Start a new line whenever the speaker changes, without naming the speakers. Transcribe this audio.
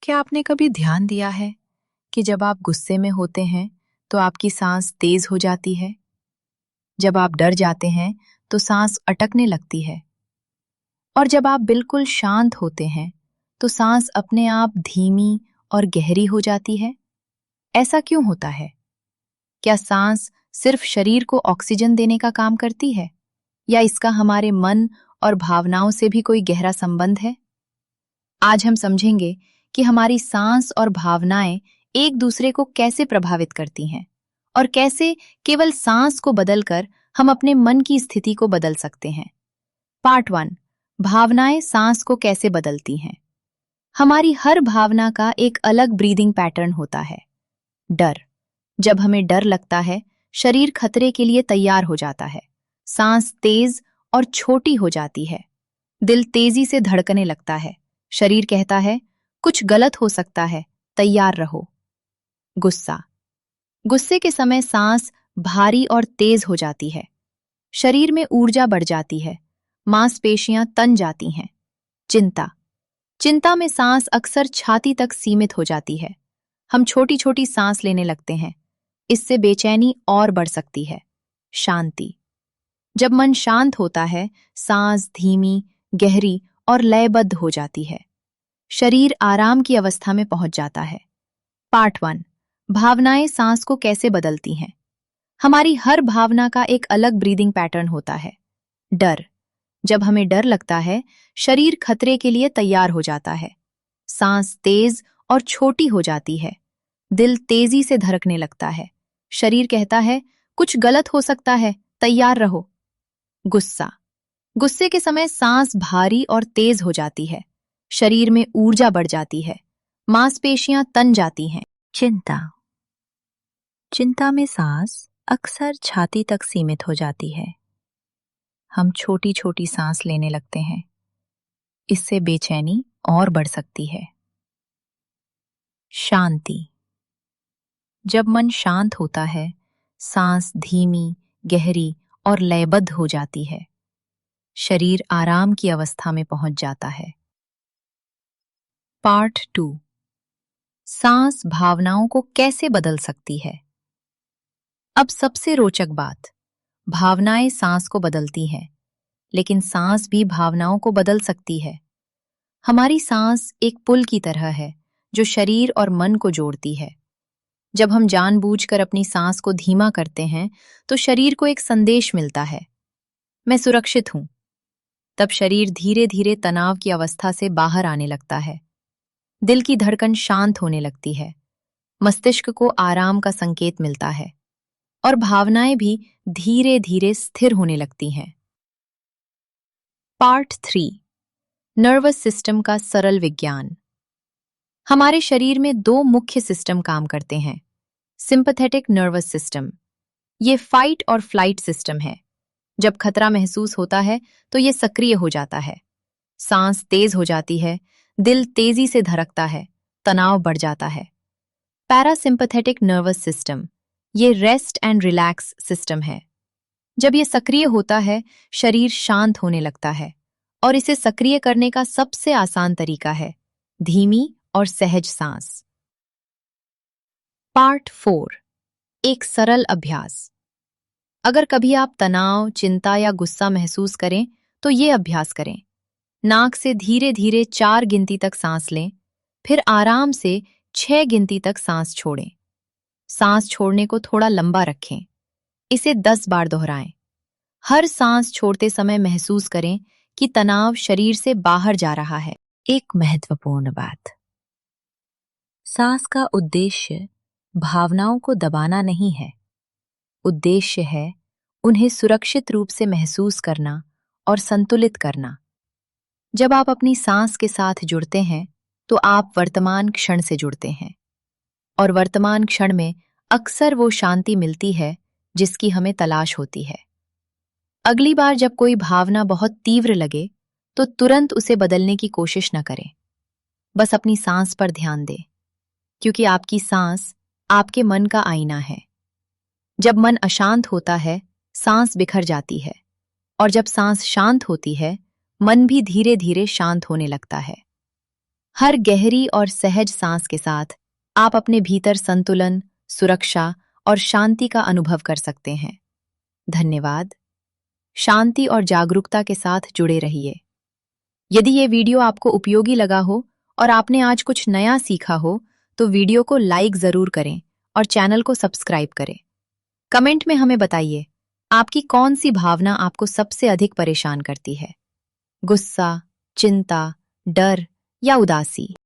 क्या आपने कभी ध्यान दिया है कि जब आप गुस्से में होते हैं तो आपकी सांस तेज हो जाती है? जब आप डर जाते हैं तो सांस अटकने लगती है और जब आप बिल्कुल शांत होते हैं तो सांस अपने आप धीमी और गहरी हो जाती है। ऐसा क्यों होता है? क्या सांस सिर्फ शरीर को ऑक्सीजन देने का काम करती है या इसका हमारे मन और भावनाओं से भी कोई गहरा संबंध है? आज हम समझेंगे कि हमारी सांस और भावनाएं एक दूसरे को कैसे प्रभावित करती हैं और कैसे केवल सांस को बदलकर हम अपने मन की स्थिति को बदल सकते हैं। पार्ट 1। भावनाएं सांस को कैसे बदलती हैं। हमारी हर भावना का एक अलग ब्रीदिंग पैटर्न होता है। डर। जब हमें डर लगता है, शरीर खतरे के लिए तैयार हो जाता है। सांस तेज और छोटी हो जाती है। दिल तेजी से धड़कने लगता है। शरीर कहता है, कुछ गलत हो सकता है, तैयार रहो। गुस्सा। गुस्से के समय सांस भारी और तेज हो जाती है। शरीर में ऊर्जा बढ़ जाती है। मांसपेशियां तन जाती हैं। चिंता। चिंता में सांस अक्सर छाती तक सीमित हो जाती है। हम छोटी छोटी सांस लेने लगते हैं। इससे बेचैनी और बढ़ सकती है। शांति। जब मन शांत होता है, सांस धीमी, गहरी और लयबद्ध हो जाती है। शरीर आराम की अवस्था में पहुंच जाता है। पार्ट 1। भावनाएं सांस को कैसे बदलती हैं। हमारी हर भावना का एक अलग ब्रीदिंग पैटर्न होता है। डर। जब हमें डर लगता है, शरीर खतरे के लिए तैयार हो जाता है। सांस तेज और छोटी हो जाती है। दिल तेजी से धड़कने लगता है। शरीर कहता है, कुछ गलत हो सकता है, तैयार रहो। गुस्सा। गुस्से के समय सांस भारी और तेज हो जाती है। शरीर में ऊर्जा बढ़ जाती है। मांसपेशियां तन जाती हैं। चिंता। चिंता में सांस अक्सर छाती तक सीमित हो जाती है। हम छोटी छोटी सांस लेने लगते हैं। इससे बेचैनी और बढ़ सकती है। शांति। जब मन शांत होता है, सांस धीमी, गहरी और लयबद्ध हो जाती है। शरीर आराम की अवस्था में पहुंच जाता है। पार्ट 2। सांस भावनाओं को कैसे बदल सकती है। अब सबसे रोचक बात, भावनाएं सांस को बदलती हैं, लेकिन सांस भी भावनाओं को बदल सकती है। हमारी सांस एक पुल की तरह है जो शरीर और मन को जोड़ती है। जब हम जानबूझकर अपनी सांस को धीमा करते हैं तो शरीर को एक संदेश मिलता है, मैं सुरक्षित हूं। तब शरीर धीरे धीरे तनाव की अवस्था से बाहर आने लगता है। दिल की धड़कन शांत होने लगती है। मस्तिष्क को आराम का संकेत मिलता है और भावनाएं भी धीरे धीरे स्थिर होने लगती हैं। पार्ट 3। नर्वस सिस्टम का सरल विज्ञान। हमारे शरीर में दो मुख्य सिस्टम काम करते हैं। सिंपैथेटिक नर्वस सिस्टम, ये फाइट और फ्लाइट सिस्टम है। जब खतरा महसूस होता है तो ये सक्रिय हो जाता है। सांस तेज हो जाती है, दिल तेजी से धड़कता है, तनाव बढ़ जाता है। पैरासिम्पैथेटिक नर्वस सिस्टम, ये रेस्ट एंड रिलैक्स सिस्टम है। जब ये सक्रिय होता है, शरीर शांत होने लगता है और इसे सक्रिय करने का सबसे आसान तरीका है धीमी और सहज सांस। पार्ट 4। एक सरल अभ्यास। अगर कभी आप तनाव, चिंता या गुस्सा महसूस करें तो ये अभ्यास करें। नाक से धीरे धीरे 4 गिनती तक सांस लें, फिर आराम से 6 गिनती तक सांस छोड़ें। सांस छोड़ने को थोड़ा लंबा रखें। इसे 10 बार दोहराएं। हर सांस छोड़ते समय महसूस करें कि तनाव शरीर से बाहर जा रहा है। एक महत्वपूर्ण बात, सांस का उद्देश्य भावनाओं को दबाना नहीं है। उद्देश्य है उन्हें सुरक्षित रूप से महसूस करना और संतुलित करना। जब आप अपनी सांस के साथ जुड़ते हैं तो आप वर्तमान क्षण से जुड़ते हैं और वर्तमान क्षण में अक्सर वो शांति मिलती है जिसकी हमें तलाश होती है। अगली बार जब कोई भावना बहुत तीव्र लगे तो तुरंत उसे बदलने की कोशिश न करें। बस अपनी सांस पर ध्यान दें, क्योंकि आपकी सांस आपके मन का आईना है। जब मन अशांत होता है, सांस बिखर जाती है, और जब सांस शांत होती है, मन भी धीरे धीरे शांत होने लगता है। हर गहरी और सहज सांस के साथ आप अपने भीतर संतुलन, सुरक्षा और शांति का अनुभव कर सकते हैं। धन्यवाद। शांति और जागरूकता के साथ जुड़े रहिए। यदि ये वीडियो आपको उपयोगी लगा हो और आपने आज कुछ नया सीखा हो, तो वीडियो को लाइक ज़रूर करें और चैनल को सब्सक्राइब करें। कमेंट में हमें बताइए, आपकी कौन सी भावना आपको सबसे अधिक परेशान करती है? गुस्सा, चिंता, डर या उदासी?